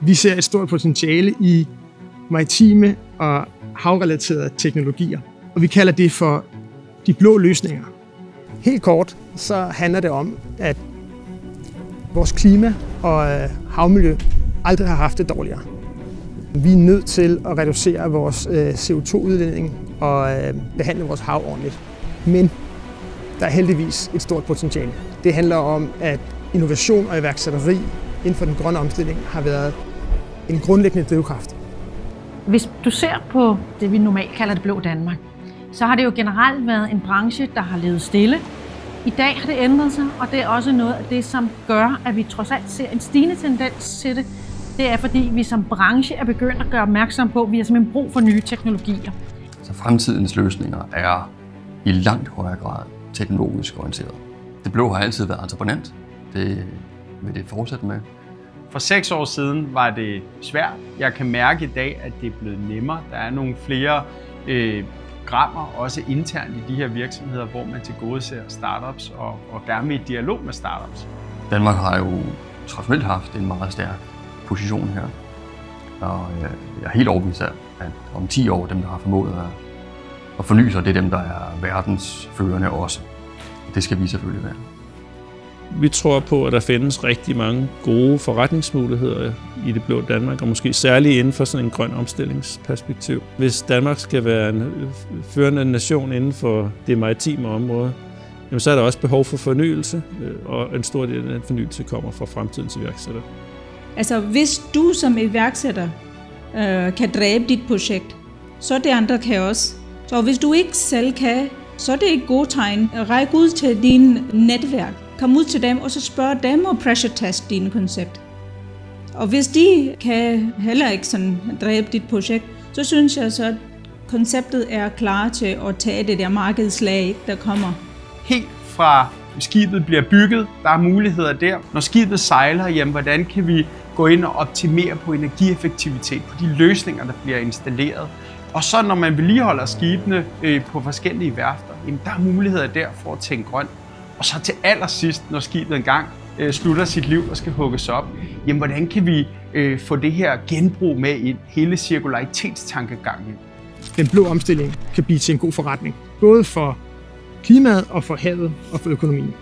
Vi ser et stort potentiale i maritime og havrelaterede teknologier, og vi kalder det for de blå løsninger. Helt kort så handler det om, at vores klima og havmiljø aldrig har haft det dårligere. Vi er nødt til at reducere vores CO2-udledning og behandle vores hav ordentligt. Men der er heldigvis et stort potentiale. Det handler om, at innovation og iværksætteri inden for den grønne omstilling har været en grundlæggende drivkraft. Hvis du ser på det, vi normalt kalder det blå Danmark, så har det jo generelt været en branche, der har levet stille. I dag har det ændret sig, og det er også noget af det, som gør, at vi trods alt ser en stigende tendens til det. Det er, fordi vi som branche er begyndt at gøre opmærksom på, at vi har simpelthen brug for nye teknologier. Så fremtidens løsninger er i langt højere grad teknologisk orienteret. Det blå har altid været entreprenant. Det vil det fortsætte med. For 6 år siden var det svært. Jeg kan mærke i dag, at det er blevet nemmere. Der er nogle flere programmer, også internt i de her virksomheder, hvor man tilgodeser startups og gerne vil i dialog med startups. Danmark har jo traditionelt haft en meget stærk position her. Og jeg er helt overbevist af, at om 10 år, dem der har formået at forny sig, det er dem, der er verdensførende også. Det skal vi selvfølgelig være. Vi tror på, at der findes rigtig mange gode forretningsmuligheder i det blå Danmark, og måske særligt inden for sådan en grøn omstillingsperspektiv. Hvis Danmark skal være en førende nation inden for det maritime område, jamen så er der også behov for fornyelse, og en stor del af den fornyelse kommer fra fremtidens iværksættere. Altså hvis du som iværksætter kan dræbe dit projekt, så det andre kan også. Så hvis du ikke selv kan, så er det et godt tegn. Ræk ud til din netværk. Kom ud til dem, og så spørg dem og pressure test dine koncept. Og hvis de kan heller ikke sådan dræbe dit projekt, så synes jeg så, at konceptet er klar til at tage det der markedslag, der kommer. Helt fra skibet bliver bygget, der er muligheder der. Når skibet sejler, jamen, hvordan kan vi gå ind og optimere på energieffektivitet, på de løsninger, der bliver installeret. Og så når man vedligeholder skibene på forskellige værfter, jamen, der er muligheder der for at tænke grønt. Og så til allersidst, når skibet engang slutter sit liv og skal hugges op, jamen hvordan kan vi få det her genbrug med ind, hele cirkularitetstankegangen? Den blå omstilling kan blive til en god forretning, både for klimaet og for havet og for økonomien.